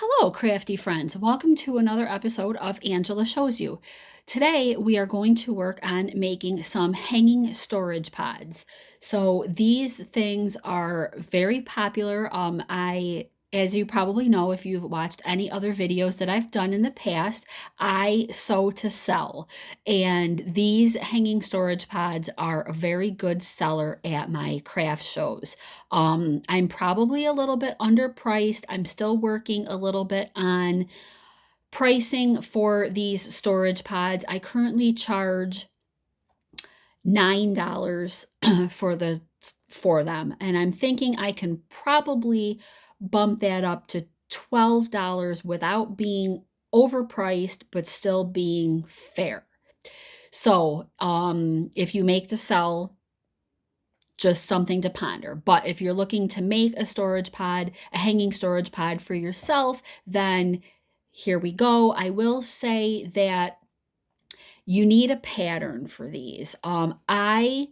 Hello, crafty friends. Welcome to another episode of Angela Shows You. Today, we are going to work on making some hanging storage pods. So these things are very popular. As you probably know, if you've watched any other videos that I've done in the past, I sew to sell. And these hanging storage pods are a very good seller at my craft shows. I'm probably a little bit underpriced. I'm still working a little bit on pricing for these storage pods. I currently charge $9 for them, and I'm thinking I can probably bump that up to $12 without being overpriced but still being fair. So, if you make to sell, just something to ponder. But if you're looking to make a storage pod, a hanging storage pod for yourself, then here we go. I will say that you need a pattern for these. I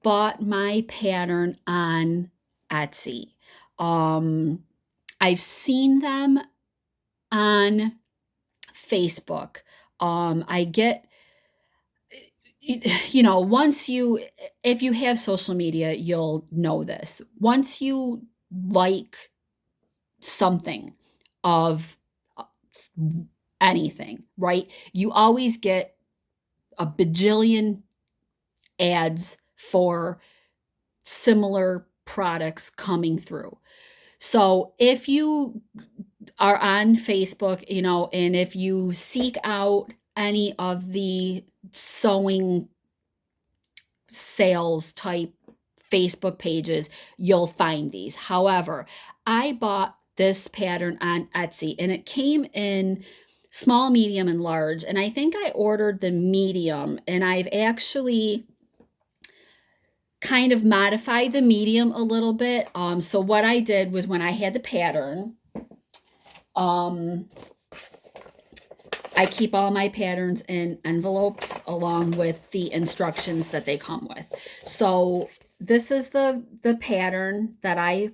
bought my pattern on Etsy. I've seen them on Facebook. I get if you have social media, you'll know this. Once you like something of anything, right? You always get a bajillion ads for similar products coming through. So if you are on Facebook, and if you seek out any of the sewing sales type Facebook pages, you'll find these. However, I bought this pattern on Etsy and it came in small, medium, and large. And I think I ordered the medium, and I've actually kind of modified the medium a little bit. So what I did was, when I had the pattern, I keep all my patterns in envelopes along with the instructions that they come with. So this is the pattern that I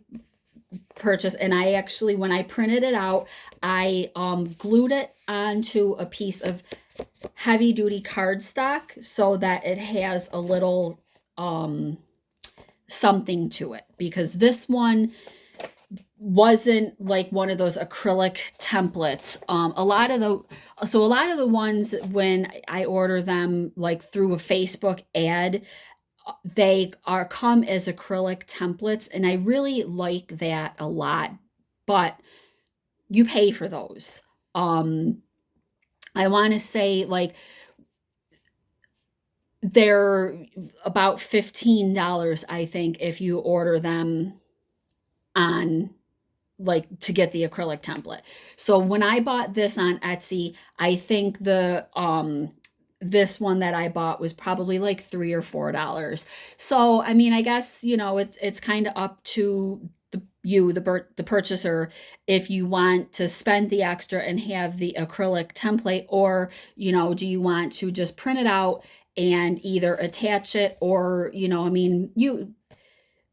purchased, and I actually, when I printed it out, I glued it onto a piece of heavy duty cardstock so that it has a little something to it, because this one wasn't like one of those acrylic templates. A lot of the ones, when I order them like through a Facebook ad, they come as acrylic templates, and I really like that a lot, but you pay for those. I want to say, like, they're about $15, I think, if you order them on, like, to get the acrylic template. So when I bought this on Etsy, I think this one that I bought was probably like $3 or $4. So I mean, I guess, it's kind of up to the purchaser, if you want to spend the extra and have the acrylic template, or do you want to just print it out and either attach it, or I mean,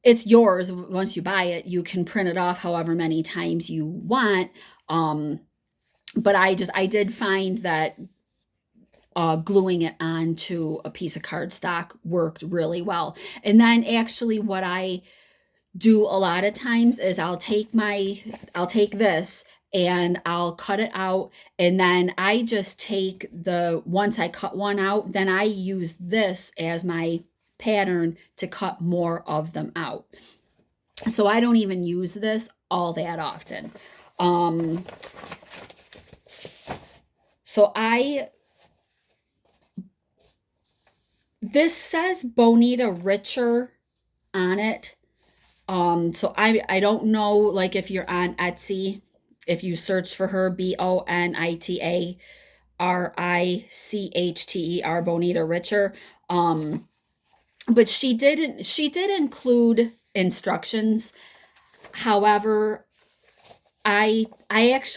it's yours. Once you buy it, you can print it off however many times you want. But I did find that gluing it onto a piece of cardstock worked really well. And then actually, what I do a lot of times is I'll take this and I'll cut it out, and then I just take once I cut one out, then I use this as my pattern to cut more of them out. So I don't even use this all that often. So this says Bonita Richer on it. So I don't know, like, if you're on Etsy, if you search for her, BonitaRichter, Bonita Richer. But she did include instructions. However, I watched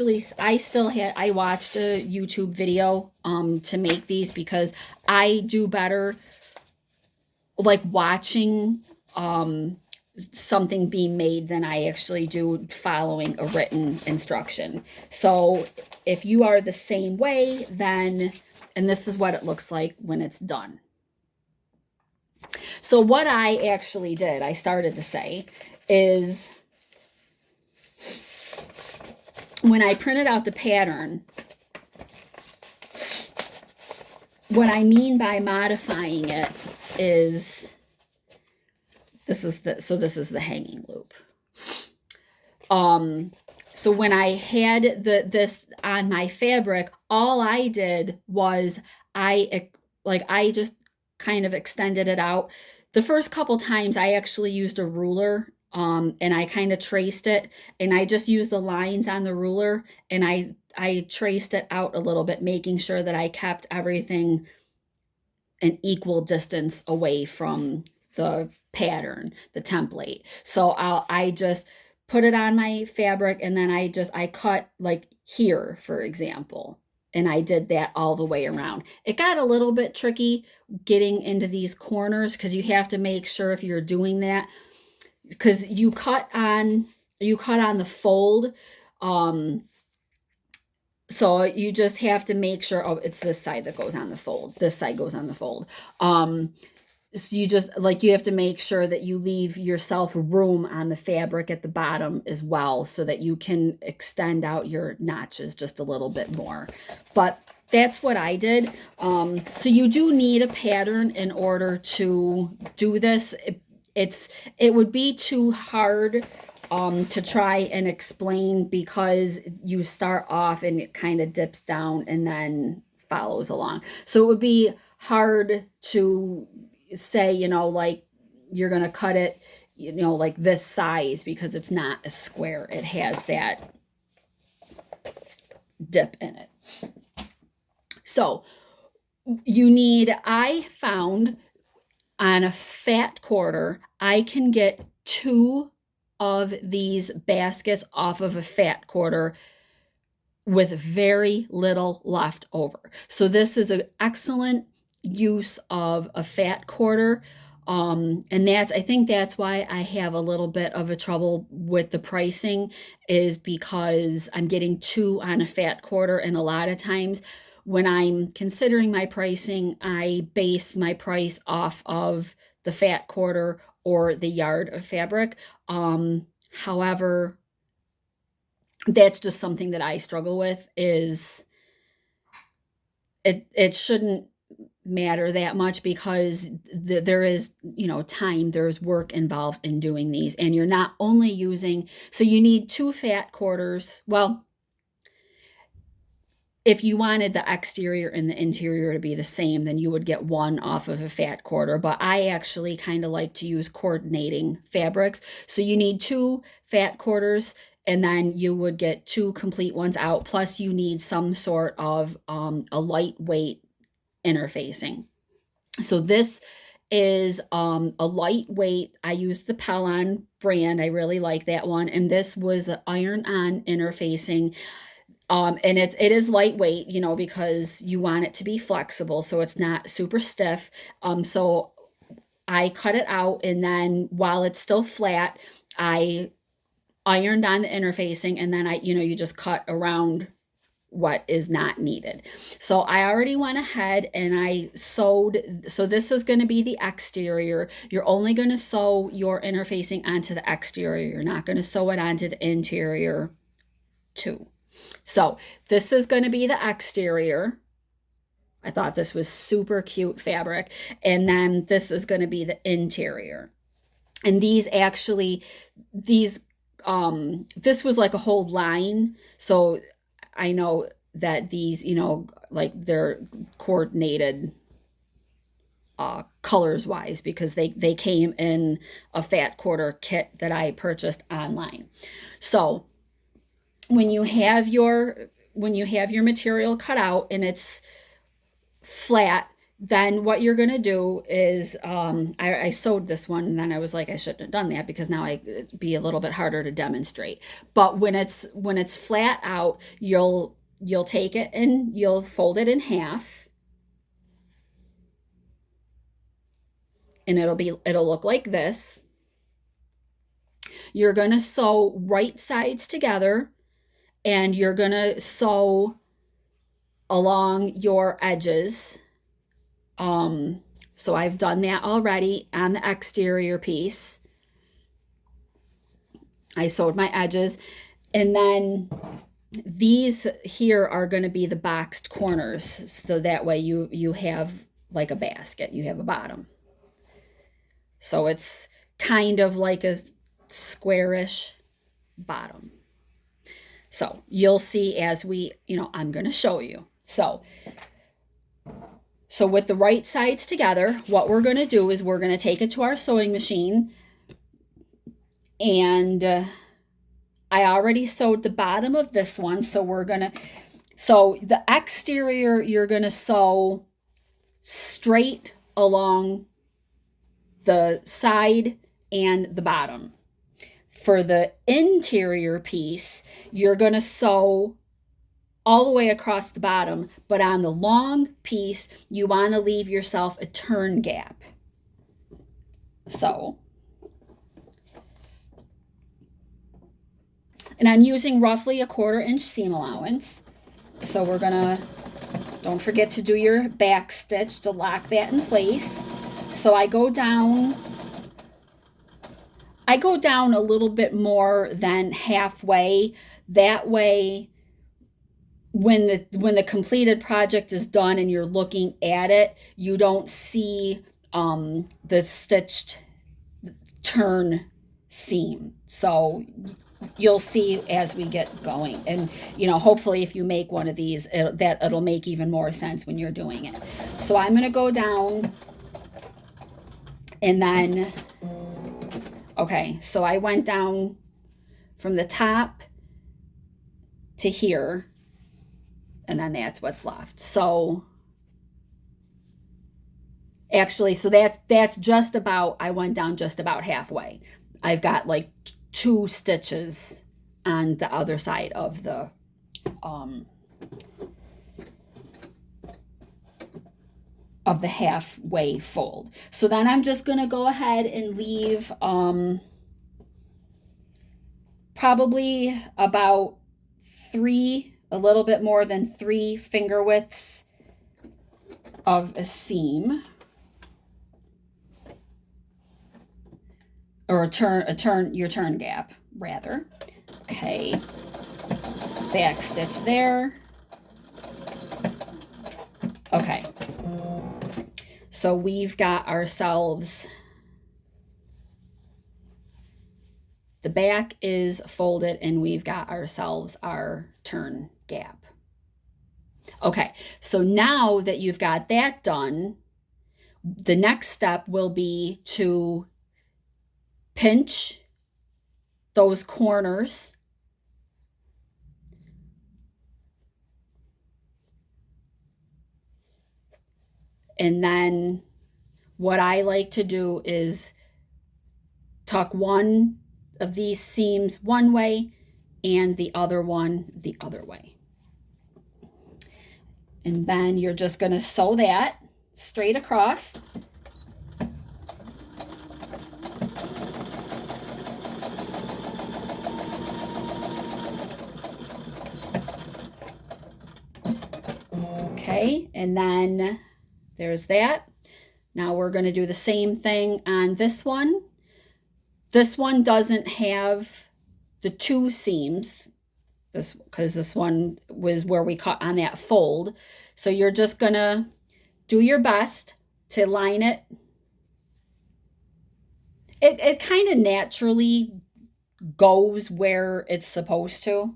a YouTube video to make these, because I do better like watching something being made than I actually do following a written instruction. So if you are the same way, then, and this is what it looks like when it's done. So what I actually did, I started to say, is when I printed out the pattern, what I mean by modifying it is, this is the hanging loop. So when I had this on my fabric, all I did was I just kind of extended it out. The first couple times I actually used a ruler, and I kind of traced it, and I just used the lines on the ruler, and I traced it out a little bit, making sure that I kept everything an equal distance away from the pattern, the template. So I just put it on my fabric, and then I cut like here, for example, and I did that all the way around. It got a little bit tricky getting into these corners because you have to make sure if you're doing that, because you cut on the fold. So you just have to make sure, oh, it's this side that goes on the fold. This side goes on the fold. So you have to make sure that you leave yourself room on the fabric at the bottom as well, so that you can extend out your notches just a little bit more. But that's what I did. So you do need a pattern in order to do this. It would be too hard to try and explain, because you start off and it kind of dips down and then follows along. So it would be hard to say, like you're going to cut it, like this size, because it's not a square. It has that dip in it. So I found on a fat quarter, I can get 2 of these baskets off of a fat quarter with very little left over. So this is an excellent use of a fat quarter. And I think that's why I have a little bit of a trouble with the pricing, is because I'm getting 2 on a fat quarter. And a lot of times when I'm considering my pricing, I base my price off of the fat quarter or the yard of fabric. However, that's just something that I struggle with. Is it shouldn't matter that much, because there is, time, there's work involved in doing these, and you're not only using, so you need 2 fat quarters. Well, if you wanted the exterior and the interior to be the same, then you would get 1 off of a fat quarter. But I actually kind of like to use coordinating fabrics. So you need 2 fat quarters, and then you would get 2 complete ones out. Plus you need some sort of a lightweight interfacing. So this is a lightweight. I used the Pellon brand. I really like that one. And this was an iron-on interfacing. And it is lightweight, because you want it to be flexible, so it's not super stiff. So I cut it out, and then while it's still flat, I ironed on the interfacing, and then you just cut around what is not needed. So I already went ahead and I sewed. So this is going to be the exterior. You're only going to sew your interfacing onto the exterior. You're not going to sew it onto the interior too. So this is going to be the exterior. I thought this was super cute fabric. And then this is going to be the interior. And this was like a whole line. So I know that these, like they're coordinated colors wise, because they came in a fat quarter kit that I purchased online. So when you have your material cut out and it's flat, then what you're going to do is, I sewed this one, and then I was like, I shouldn't have done that, because now it'd be a little bit harder to demonstrate. But when it's flat out, you'll take it and you'll fold it in half, and it'll look like this. You're going to sew right sides together, and you're going to sew along your edges. So I've done that already on the exterior piece. I sewed my edges, and then these here are going to be the boxed corners, so that way you have like a basket, you have a bottom. So it's kind of like a squarish bottom. So you'll see as we, I'm going to show you. So with the right sides together, what we're going to do is we're going to take it to our sewing machine, and I already sewed the bottom of this one. So so the exterior, you're going to sew straight along the side and the bottom. For the interior piece, you're going to sew all the way across the bottom, but on the long piece, you want to leave yourself a turn gap. So, and I'm using roughly a 1/4 inch seam allowance. So we're gonna, don't forget to do your back stitch to lock that in place. So I go down a little bit more than halfway. That way, when the completed project is done and you're looking at it, you don't see the stitched turn seam. So you'll see as we get going, and hopefully if you make one of these, it'll make even more sense when you're doing it. So I'm going to go down, and then okay, so I went down from the top to here, and then that's what's left. So actually, so that's just about, I went down just about halfway. I've got like 2 stitches on the other side of the halfway fold. So then I'm just going to go ahead and leave probably about 3, a little bit more than 3 finger widths of a seam, or your turn gap rather. Okay, back stitch there. Okay, so we've got ourselves, the back is folded, and we've got ourselves our turn gap. Okay, so now that you've got that done, the next step will be to pinch those corners and then what I like to do is tuck one of these seams one way and the other one the other way. And then you're just going to sew that straight across. Okay, and then there's that. Now we're going to do the same thing on this one. This one doesn't have the 2 seams, because this one was where we cut on that fold. So you're just going to do your best to line it. It kind of naturally goes where it's supposed to.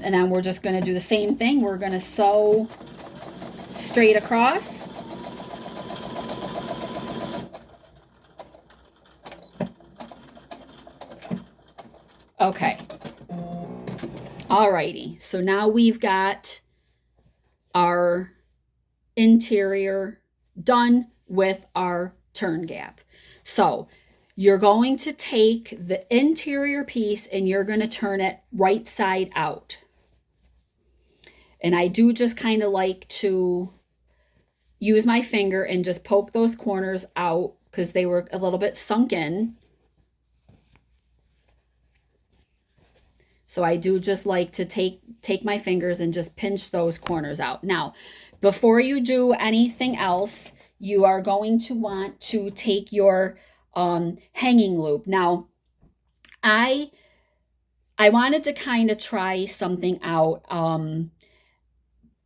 And then we're just going to do the same thing. We're going to sew straight across. Okay. Alrighty. So now we've got our interior done with our turn gap. So you're going to take the interior piece and you're going to turn it right side out. And I do just kind of like to use my finger and just poke those corners out because they were a little bit sunk in. So I do just like to take my fingers and just pinch those corners out. Now, before you do anything else, you are going to want to take your hanging loop. Now, I wanted to kind of try something out,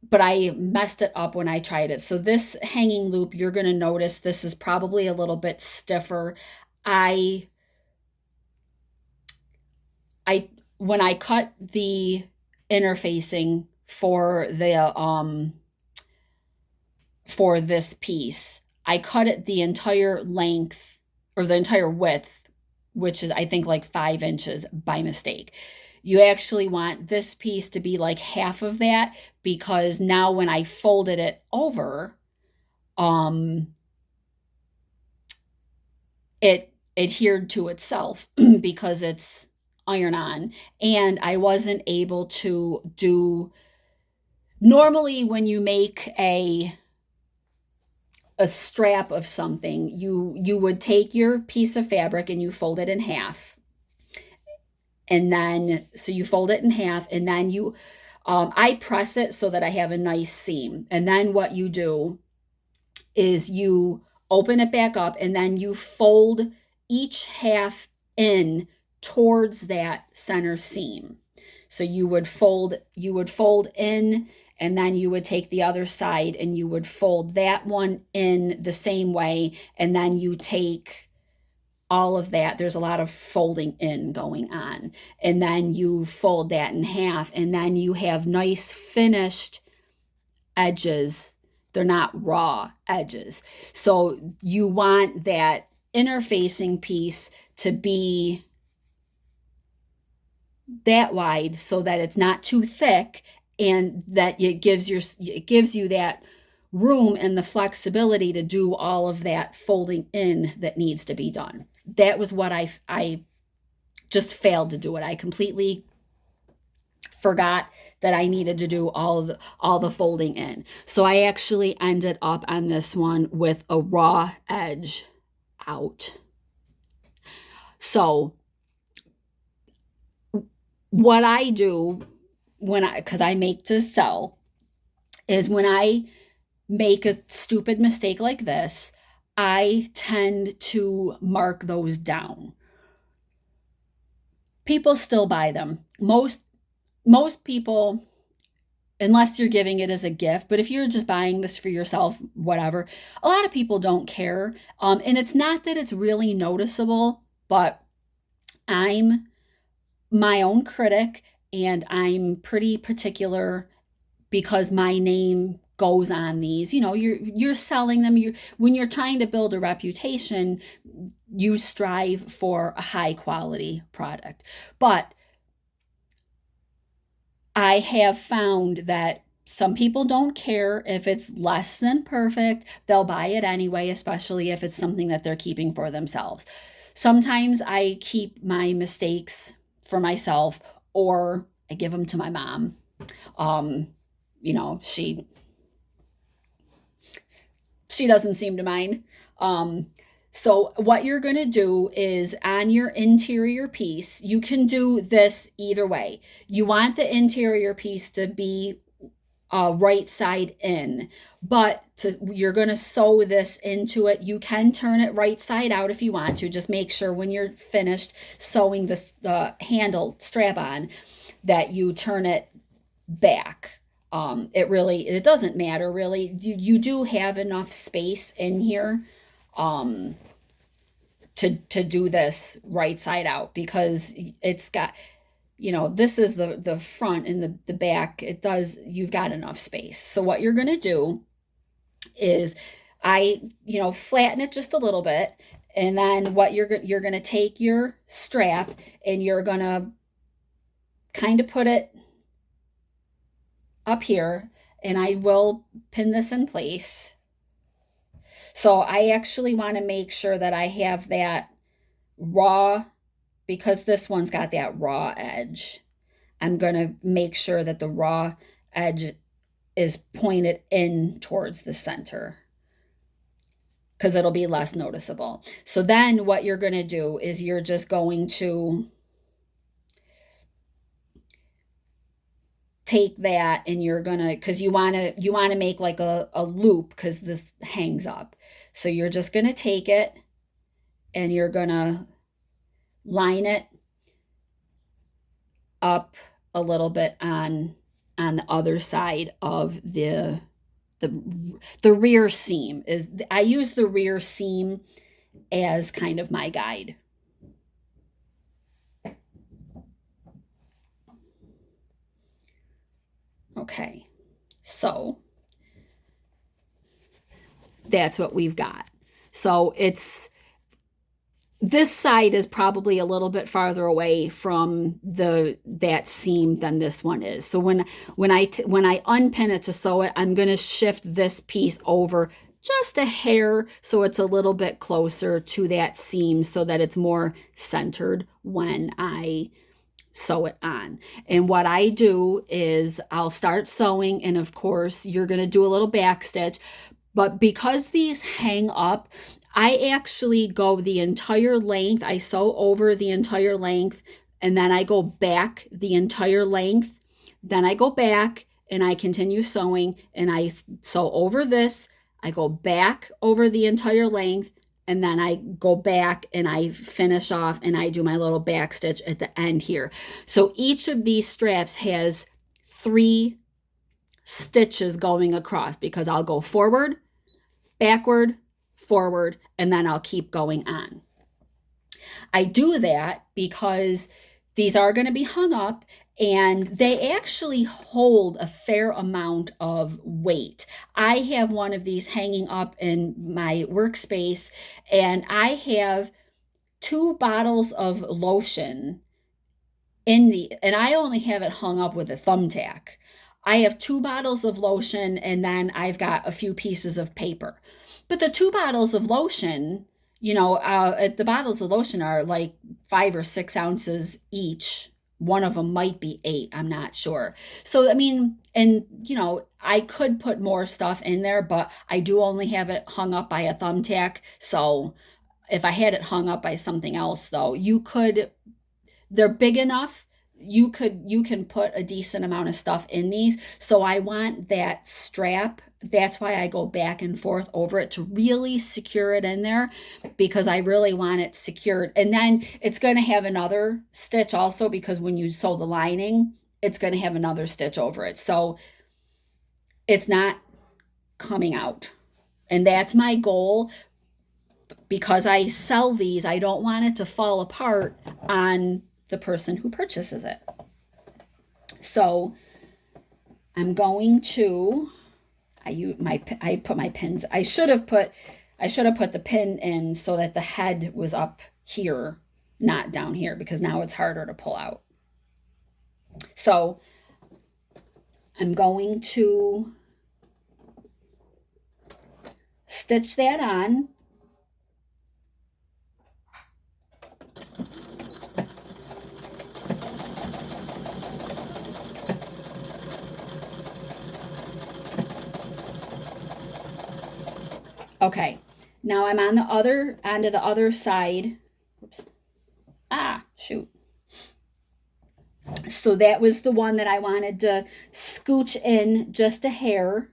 but I messed it up when I tried it. So this hanging loop, you're going to notice this is probably a little bit stiffer. I I when I cut the interfacing for this piece, I cut it the entire length or the entire width, which is I think like 5 inches by mistake. You actually want this piece to be like half of that, because now when I folded it over, um, it adhered to itself because it's iron on, and I wasn't able to do. Normally when you make a strap of something, you would take your piece of fabric and you fold it in half, and then so you fold it in half, and then you I press it so that I have a nice seam, and then what you do is you open it back up, and then you fold each half in towards that center seam. So you would fold in, and then you would take the other side and you would fold that one in the same way, and then you take all of that. There's a lot of folding in going on, and then you fold that in half, and then you have nice finished edges. They're not raw edges. So you want that interfacing piece to be that wide so that it's not too thick, and that it gives you that room and the flexibility to do all of that folding in that needs to be done. That was what I just failed to do it. I completely forgot that I needed to do all the folding in. So I actually ended up on this one with a raw edge out. So what I do because I make to sell, is when I make a stupid mistake like this, I tend to mark those down. People still buy them. Most people, unless you're giving it as a gift, but if you're just buying this for yourself, whatever, a lot of people don't care. And it's not that it's really noticeable, but I'm my own critic, and I'm pretty particular because my name goes on these. You're selling them. When you're trying to build a reputation, you strive for a high quality product. But I have found that some people don't care if it's less than perfect. They'll buy it anyway, especially if it's something that they're keeping for themselves. Sometimes I keep my mistakes for myself, or I give them to my mom. She doesn't seem to mind. So what you're going to do is, on your interior piece, you can do this either way. You want the interior piece to be right side in, but you're going to sew this into it. You can turn it right side out if you want to. Just make sure when you're finished sewing the handle strap on that you turn it back. It doesn't matter really. You do have enough space in here to do this right side out, because it's got, this is the front, and the back, you've got enough space. So what you're going to do is flatten it just a little bit, and then what you're going to take your strap, and you're going to kind of put it up here, and I will pin this in place. So I actually want to make sure that I have that raw, because this one's got that raw edge. I'm going to make sure that the raw edge is pointed in towards the center, because it'll be less noticeable. So then what you're going to do is you're just going to take that and you're going to, because you want to make like a loop because this hangs up. So you're just going to take it and you're going to line it up a little bit on the other side of the rear seam. I use the rear seam as kind of my guide. Okay, so that's what we've got. So this side is probably a little bit farther away from that seam than this one is. So when I unpin it to sew it, I'm going to shift this piece over just a hair so it's a little bit closer to that seam so that it's more centered when I sew it on. And what I do is I'll start sewing, and of course you're going to do a little back stitch, but because these hang up, I actually go the entire length. I sew over the entire length, and then I go back the entire length. Then I go back and I continue sewing, and I sew over this. I go back over the entire length, and then I go back and I finish off and I do my little back stitch at the end here. So each of these straps has 3 stitches going across because I'll go forward, backward, forward, and then I'll keep going on. I do that because these are going to be hung up and they actually hold a fair amount of weight. I have one of these hanging up in my workspace, and I have 2 bottles of lotion and I only have it hung up with a thumbtack. I have 2 bottles of lotion, and then I've got a few pieces of paper. But the 2 bottles of lotion, the bottles of lotion are like 5 or 6 ounces each. One of them might be 8. I'm not sure. So, I mean, and, I could put more stuff in there, but I do only have it hung up by a thumbtack. So if I had it hung up by something else, though, they're big enough. You can put a decent amount of stuff in these. So I want that strap. That's why I go back and forth over it to really secure it in there, because I really want it secured. And then it's going to have another stitch also, because when you sew the lining, it's going to have another stitch over it. So it's not coming out. And that's my goal. Because I sell these, I don't want it to fall apart on the person who purchases it. So I'm going to, I put my pins. I should have put the pin in so that the head was up here, not down here, because now it's harder to pull out. So I'm going to stitch that on. Okay, now I'm onto the other side. Oops. Shoot. So that was the one that I wanted to scooch in just a hair.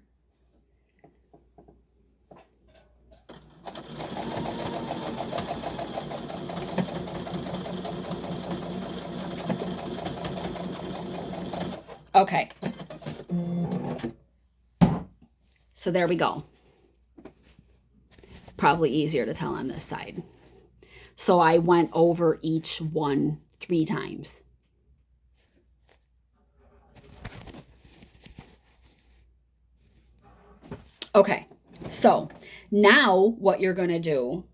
Okay. So there we go. Probably easier to tell on this side. So I went over each one 3 times. Okay, so now what you're going to do,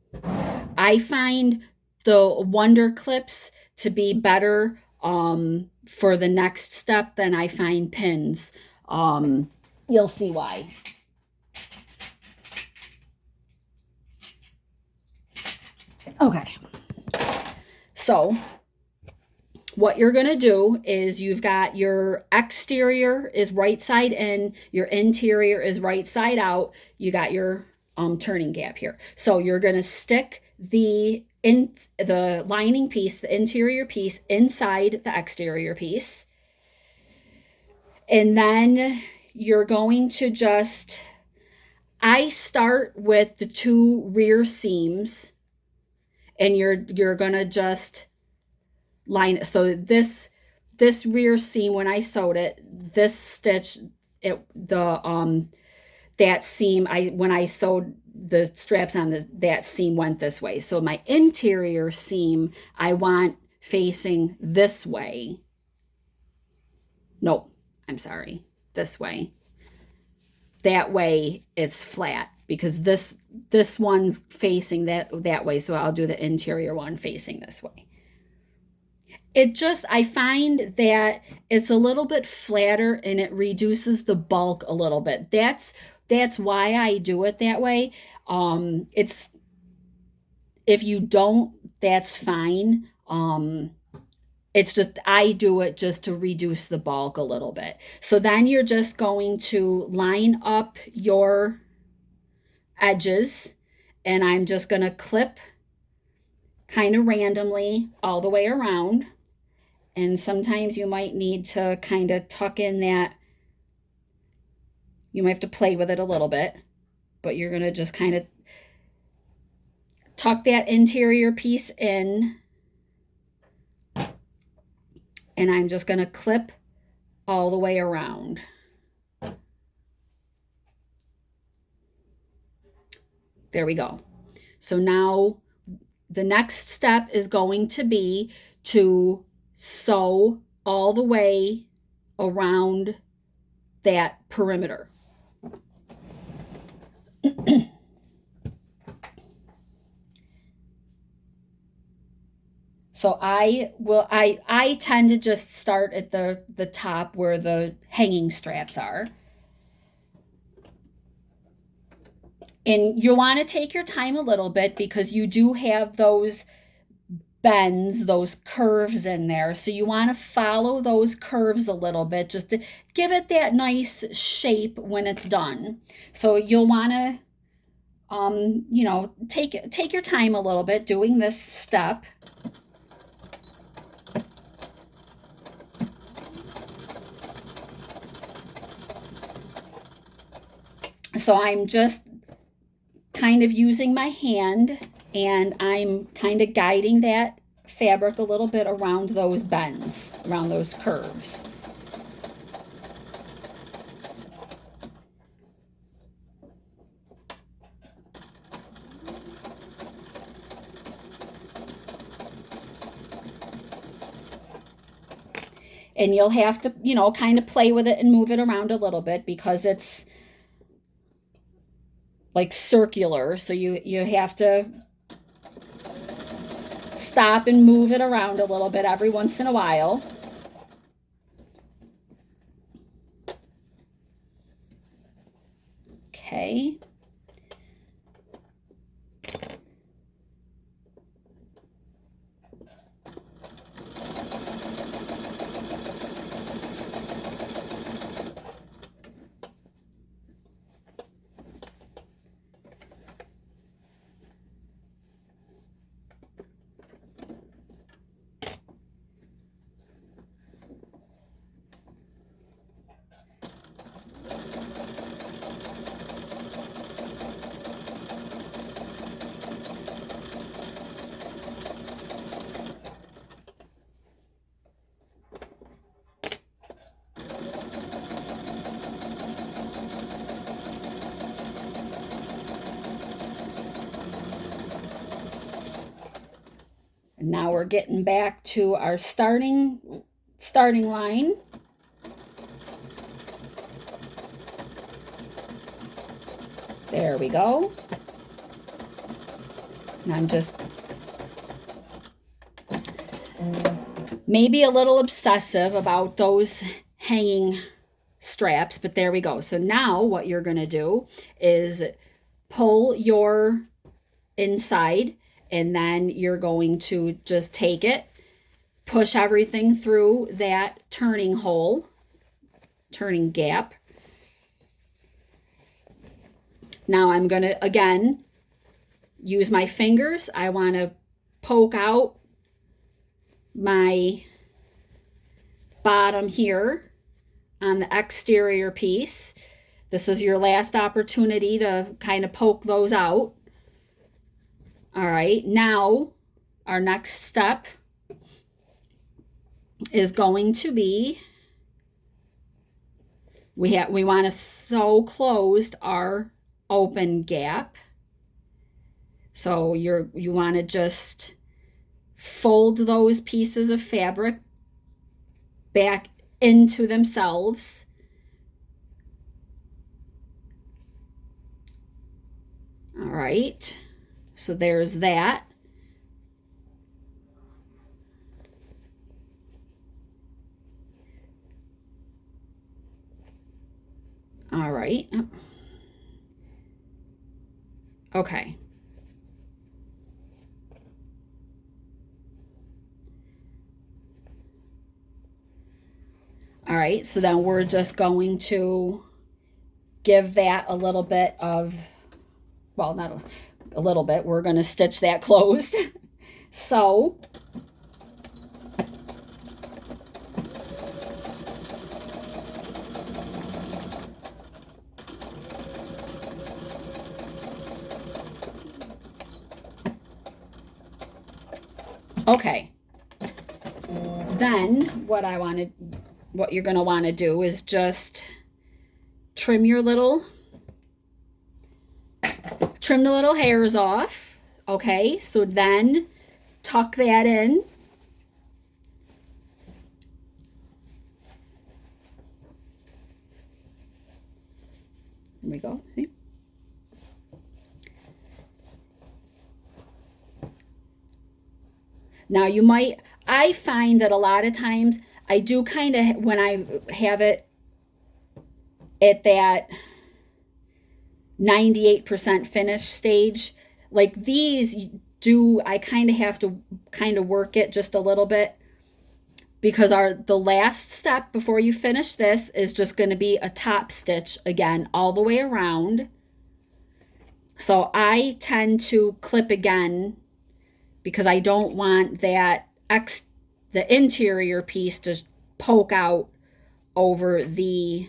I find the Wonder Clips to be better for the next step than I find pins. You'll see why. Okay, so what you're going to do is you've got your exterior is right side in, your interior is right side out. You got your turning gap here. So you're going to stick the lining piece, the interior piece, inside the exterior piece. And then you're going to just, I start with the 2 rear seams, and you're going to just line it. So this rear seam, when I sewed it, this stitch, that seam, when I sewed the straps on that seam went this way. So my interior seam, I want facing this way. Nope, I'm sorry, this way. That way it's flat, because this one's facing that way. So I'll do the interior one facing this way. I find that it's a little bit flatter and it reduces the bulk a little bit. That's why I do it that way. If you don't, that's fine. It's just, I do it just to reduce the bulk a little bit. So then you're just going to line up your edges, and I'm just going to clip kind of randomly all the way around. And sometimes you might need to kind of tuck in that, you might have to play with it a little bit, but you're going to just kind of tuck that interior piece in. And I'm just going to clip all the way around. There we go. So now the next step is going to be to sew all the way around that perimeter. So I tend to just start at the top where the hanging straps are. And you want to take your time a little bit, because you do have those bends, those curves in there. So you want to follow those curves a little bit, just to give it that nice shape when it's done. So you'll want to, take your time a little bit doing this step. So I'm just kind of using my hand, and I'm kind of guiding that fabric a little bit around those bends, around those curves. And you'll have to, kind of play with it and move it around a little bit, because it's like circular. So you have to stop and move it around a little bit every once in a while. Okay. Now we're getting back to our starting line. There we go. And I'm just maybe a little obsessive about those hanging straps, but there we go. So now what you're going to do is pull your inside, and then you're going to just take it, push everything through that turning hole, turning gap, Now I'm going to, again, use my fingers. I want to poke out my bottom here on the exterior piece. This is your last opportunity to kind of poke those out. All right, now our next step is going to be, we want to sew closed our open gap. So you want to just fold those pieces of fabric back into themselves. All right, so there's that. All right. Okay. All right, so then we're just going to give that a little bit of, well, not a little bit, we're going to stitch that closed. So okay, then what you're going to want to do is just trim the little hairs off. Okay, so then tuck that in. There we go, see? Now you might, I find that a lot of times I do kind of, when I have it at that 98% finished stage, like these I kind of have to kind of work it just a little bit, because the last step before you finish this is just going to be a top stitch again all the way around. So I tend to clip again because I don't want the interior piece to poke out over the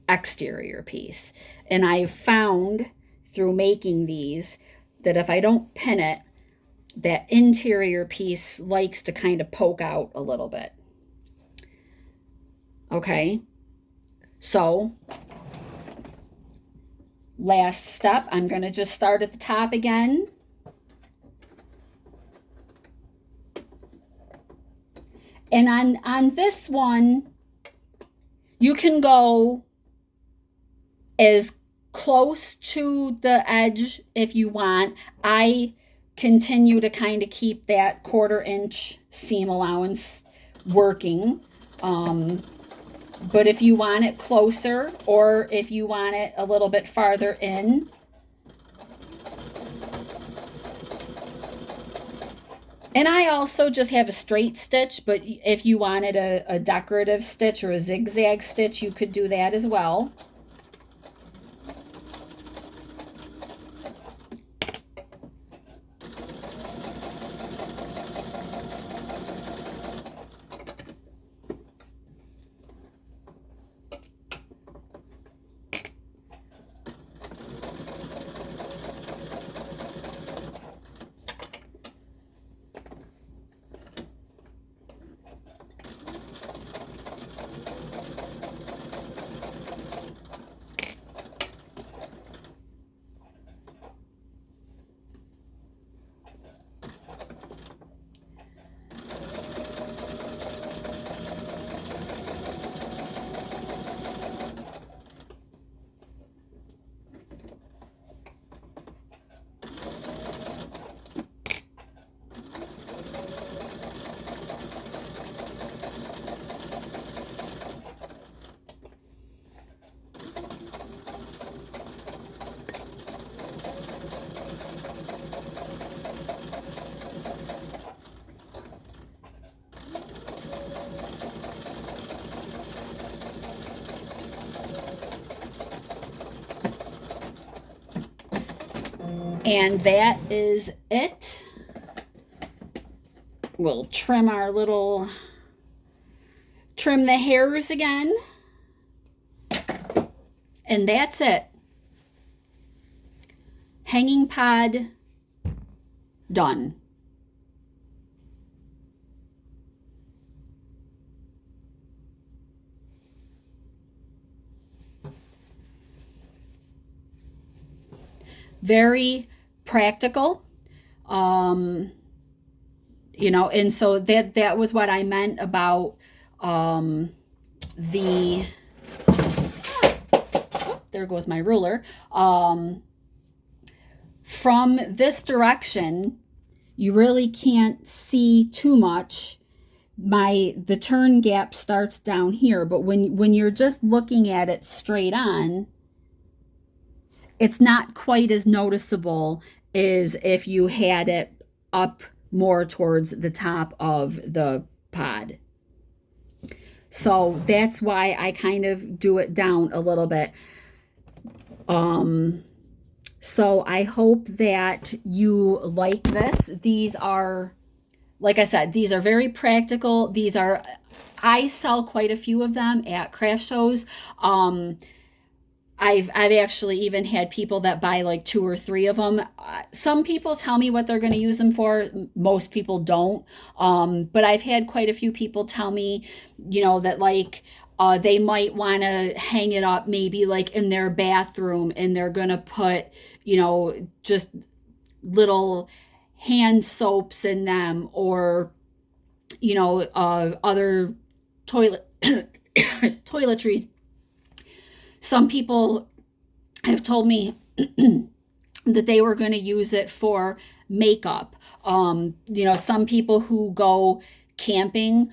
exterior piece. And I've found through making these that if I don't pin it, that interior piece likes to kind of poke out a little bit. Okay, so last step, I'm going to just start at the top again. And on this one, you can go as close to the edge if you want. I continue to kind of keep that 1/4 inch seam allowance working. But if you want it closer, or if you want it a little bit farther in, and I also just have a straight stitch, but if you wanted a decorative stitch or a zigzag stitch, you could do that as well. And that is it. We'll trim the hairs again. And that's it. Hanging pod done. Very practical. You know, and so that was what I meant about the there goes my ruler. From this direction, you really can't see too much. The turn gap starts down here, but when you're just looking at it straight on, it's not quite as noticeable as if you had it up more towards the top of the pod. So that's why I kind of do it down a little bit. So I hope that you like this. These are, like I said, these are very practical. I sell quite a few of them at craft shows. I've actually even had people that buy like 2 or 3 of them. Some people tell me what they're going to use them for. Most people don't. But I've had quite a few people tell me, you know, that like they might want to hang it up maybe like in their bathroom, and they're going to put, you know, just little hand soaps in them, or, you know, other toiletries. Some people have told me that they were going to use it for makeup. You know, some people who go camping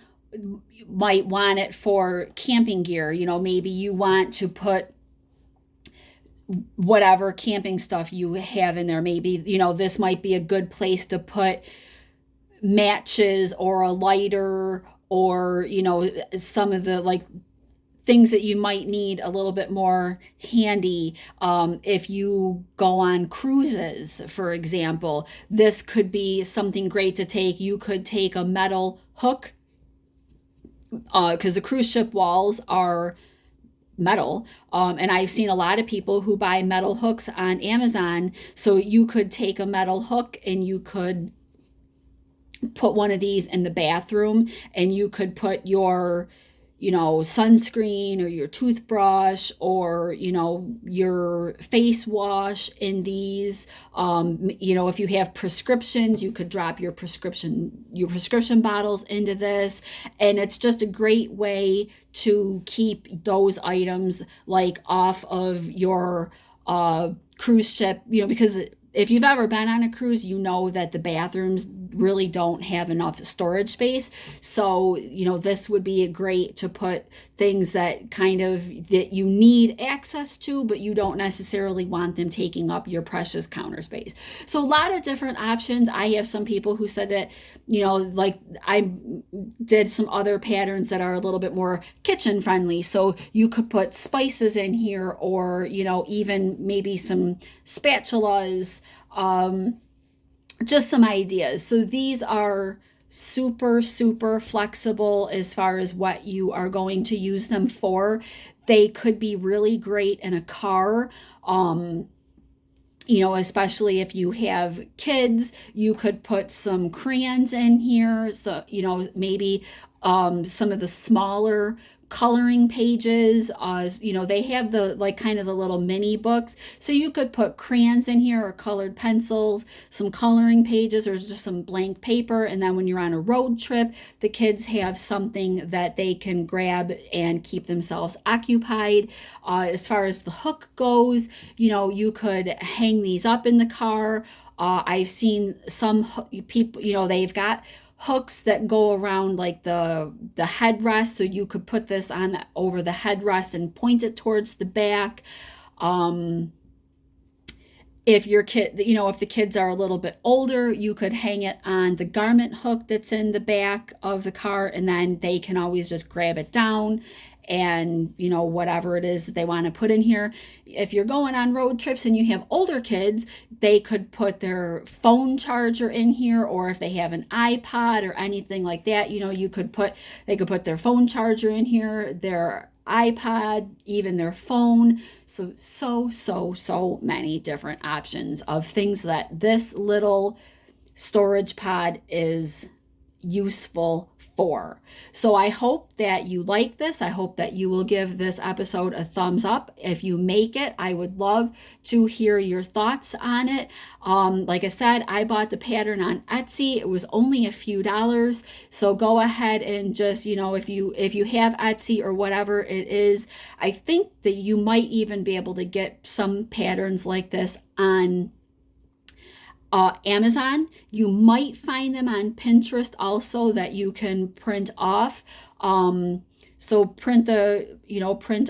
might want it for camping gear. You know, maybe you want to put whatever camping stuff you have in there. Maybe, you know, this might be a good place to put matches or a lighter, or, you know, some of the like things that you might need a little bit more handy. If you go on cruises, for example, this could be something great to take. You could take a metal hook, because the cruise ship walls are metal. And I've seen a lot of people who buy metal hooks on Amazon. So you could take a metal hook and you could put one of these in the bathroom, and you could put your, you know, sunscreen or your toothbrush or, you know, your face wash in these. You know, if you have prescriptions, you could drop your prescription bottles into this. And it's just a great way to keep those items like off of your cruise ship, you know, because if you've ever been on a cruise, you know that the bathrooms really don't have enough storage space. So, you know, this would be great to put things that that you need access to, but you don't necessarily want them taking up your precious counter space. So a lot of different options. I have some people who said that, you know, like I did some other patterns that are a little bit more kitchen friendly. So you could put spices in here, or, you know, even maybe some spatulas, just some ideas. So these are super, super flexible as far as what you are going to use them for. They could be really great in a car. You know, especially if you have kids, you could put some crayons in here. So, you know, maybe some of the smaller coloring pages, you know, they have the like kind of the little mini books. So you could put crayons in here, or colored pencils, some coloring pages, or just some blank paper. And then when you're on a road trip, the kids have something that they can grab and keep themselves occupied. As far as the hook goes, you know, you could hang these up in the car. I've seen some people, you know, they've got hooks that go around like the headrest, so you could put this on over the headrest and point it towards the back. If your kid, you know, if the kids are a little bit older, you could hang it on the garment hook that's in the back of the car, and then they can always just grab it down and, you know, whatever it is that they want to put in here. If you're going on road trips and you have older kids, they could put their phone charger in here, or if they have an iPod or anything like that, you know, they could put their phone charger in here, their iPod, even their phone. So many different options of things that this little storage pod is useful for. So I hope that you like this. I hope that you will give this episode a thumbs up. If you make it, I would love to hear your thoughts on it. Like I said, I bought the pattern on Etsy. It was only a few dollars. So go ahead and just, you know, if you have Etsy or whatever it is, I think that you might even be able to get some patterns like this on Amazon. You might find them on Pinterest also that you can print off. So print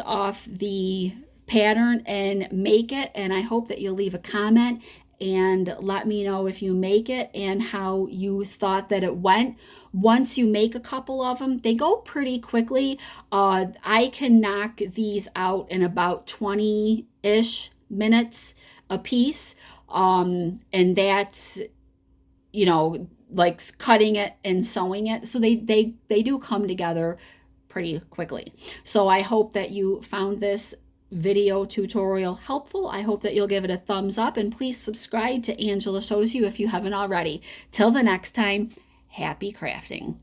off the pattern and make it. And I hope that you'll leave a comment and let me know if you make it and how you thought that it went. Once you make a couple of them, they go pretty quickly. I can knock these out in about 20-ish minutes a piece. And that's, you know, like cutting it and sewing it. So they do come together pretty quickly. So I hope that you found this video tutorial helpful. I hope that you'll give it a thumbs up, and please subscribe to Angela Shows You if you haven't already. Till the next time, happy crafting.